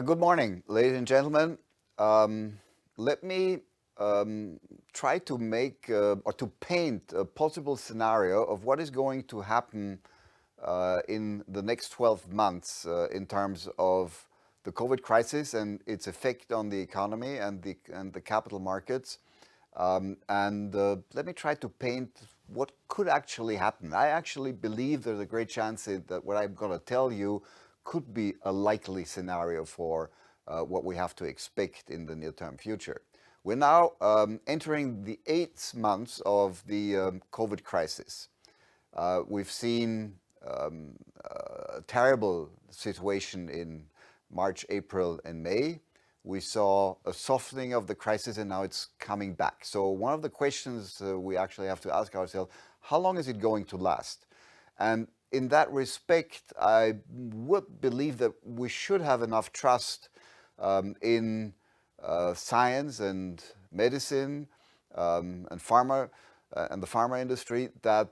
Good morning, ladies and gentlemen. Let me try to make or to paint a possible scenario of what is going to happen in the next 12 months in terms of the COVID crisis and its effect on the economy and the capital markets. Let me try to paint what could actually happen. I actually believe there's a great chance that what I'm going to tell you could be a likely scenario for what we have to expect in the near-term future. We're now entering the 8th month of the COVID crisis. We've seen a terrible situation in March, April, and May. We saw a softening of the crisis and now it's coming back. So one of the questions we actually have to ask ourselves, how long is it going to last? And in that respect, I would believe that we should have enough trust in science and medicine and pharma and the pharma industry that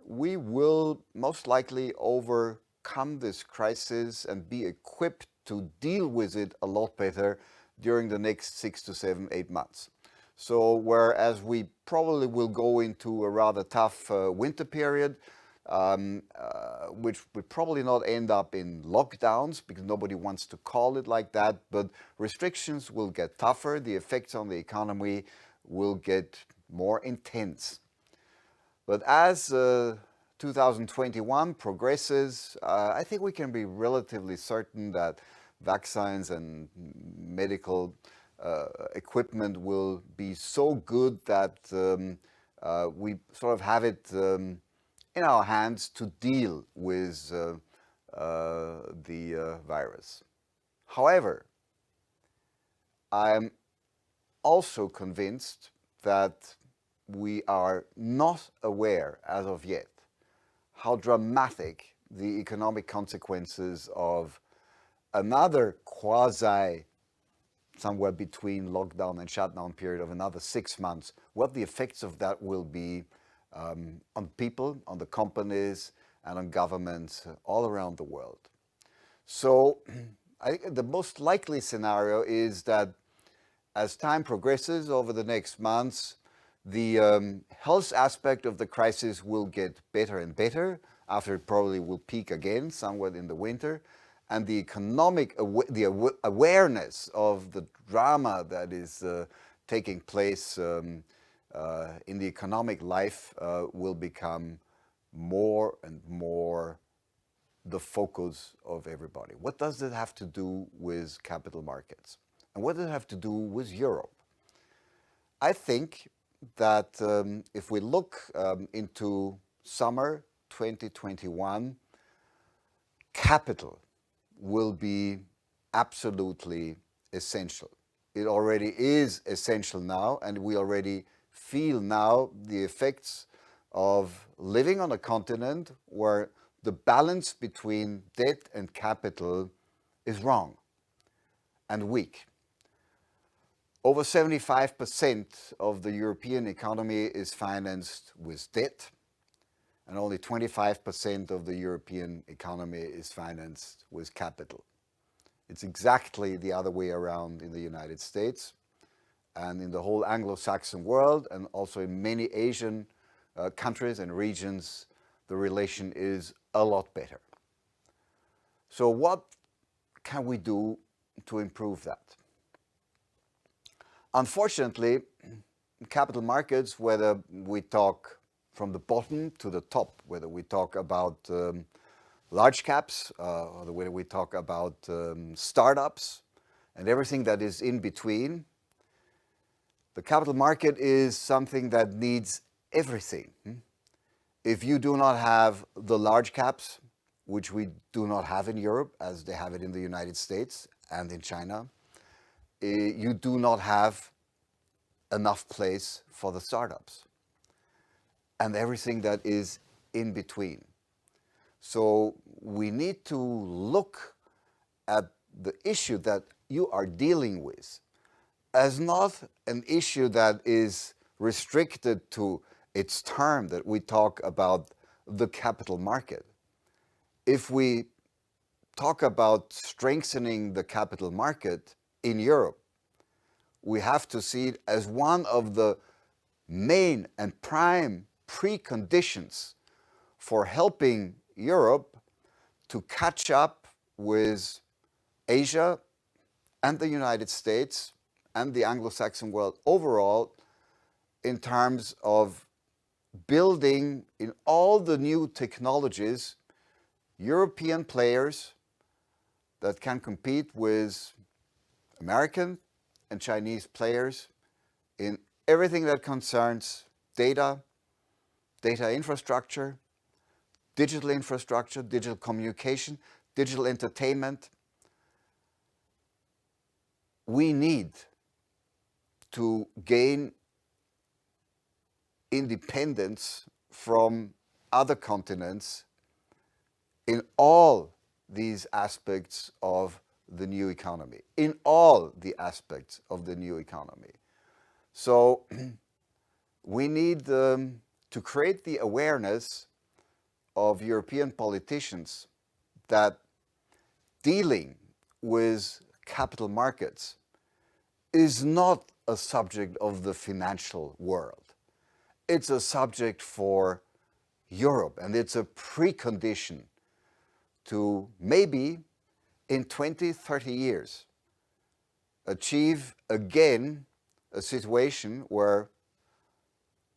we will most likely overcome this crisis and be equipped to deal with it a lot better during the next 6 to 7, 8 months. So whereas we probably will go into a rather tough winter period, which would probably not end up in lockdowns because nobody wants to call it like that, but restrictions will get tougher, the effects on the economy will get more intense. But as 2021 progresses, I think we can be relatively certain that vaccines and medical equipment will be so good that we sort of have it in our hands to deal with the virus. However, I'm also convinced that we are not aware as of yet how dramatic the economic consequences of another quasi somewhere between lockdown and shutdown period of another 6 months, what the effects of that will be on people, on the companies, and on governments all around the world. So I think the most likely scenario is that as time progresses over the next months, the health aspect of the crisis will get better and better after it probably will peak again somewhere in the winter. And the economic awareness of the drama that is taking place in the economic life will become more and more the focus of everybody. What does it have to do with capital markets? And what does it have to do with Europe? I think that if we look into summer 2021, capital will be absolutely essential. It already is essential now, and we already feel now the effects of living on a continent where the balance between debt and capital is wrong and weak. Over 75% of the European economy is financed with debt, and only 25% of the European economy is financed with capital. It's exactly the other way around in the United States and in the whole Anglo-Saxon world, and also in many Asian countries and regions, the relation is a lot better. So what can we do to improve that? Unfortunately, capital markets, whether we talk from the bottom to the top, whether we talk about large caps, or whether we talk about startups and everything that is in between, the capital market is something that needs everything. If you do not have the large caps, which we do not have in Europe as they have it in the United States and in China, you do not have enough place for the startups and everything that is in between. So we need to look at the issue that you are dealing with as not an issue that is restricted to its term that we talk about the capital market. If we talk about strengthening the capital market in Europe, we have to see it as one of the main and prime preconditions for helping Europe to catch up with Asia and the United States and the Anglo-Saxon world overall in terms of building in all the new technologies European players that can compete with American and Chinese players in everything that concerns data, data infrastructure, digital communication, digital entertainment. We need to gain independence from other continents in all these aspects of the new economy, in all the aspects of the new economy. So we need to create the awareness of European politicians that dealing with capital markets is not a subject of the financial world. It's a subject for Europe, and it's a precondition to maybe in 20, 30 years achieve again a situation where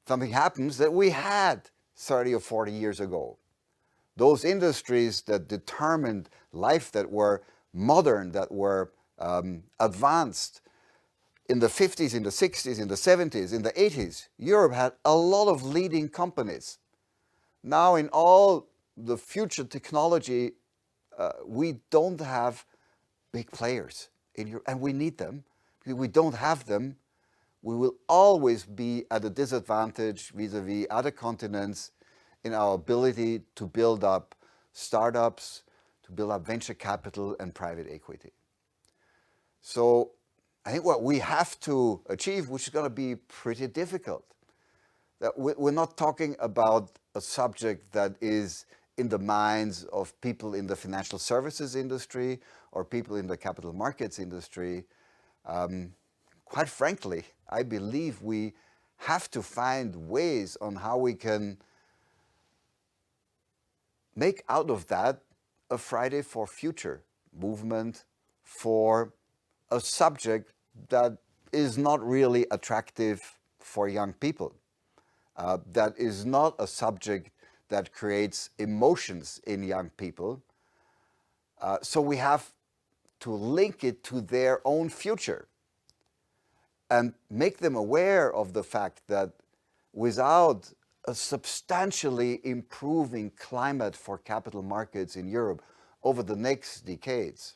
something happens that we had 30 or 40 years ago. Those industries that determined life, that were modern, that were advanced in the 50s, in the 60s, in the 70s, in the 80s, Europe had a lot of leading companies. Now in all the future technology, we don't have big players in Europe, and we need them. If we don't have them, we will always be at a disadvantage vis-a-vis other continents in our ability to build up startups, to build up venture capital and private equity. So I think what we have to achieve, which is going to be pretty difficult, that we're not talking about a subject that is in the minds of people in the financial services industry or people in the capital markets industry. Quite frankly, I believe we have to find ways on how we can make out of that a Friday for Future movement for a subject that is not really attractive for young people, that is not a subject that creates emotions in young people. So we have to link it to their own future and make them aware of the fact that without a substantially improving climate for capital markets in Europe over the next decades,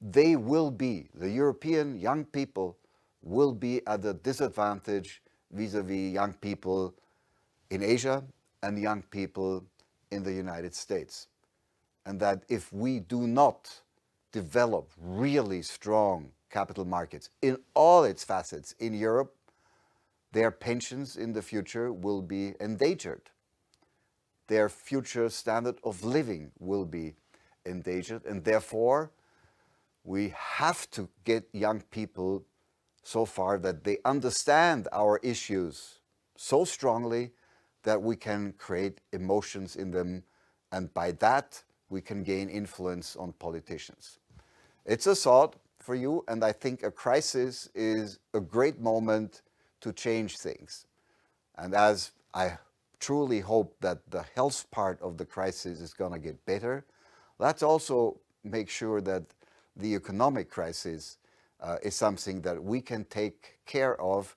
they will be, the European young people will be at a disadvantage vis-a-vis young people in Asia and young people in the United States. And that if we do not develop really strong capital markets in all its facets in Europe, their pensions in the future will be endangered. Their future standard of living will be endangered, and therefore we have to get young people so far that they understand our issues so strongly that we can create emotions in them, and by that we can gain influence on politicians. It's a thought for you, and I think a crisis is a great moment to change things. And as I truly hope that the health part of the crisis is going to get better, let's also make sure that the economic crisis is something that we can take care of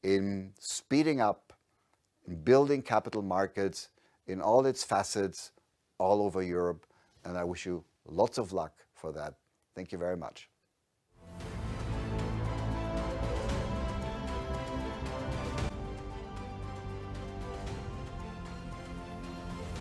in speeding up, in building capital markets in all its facets all over Europe. And I wish you lots of luck for that. Thank you very much.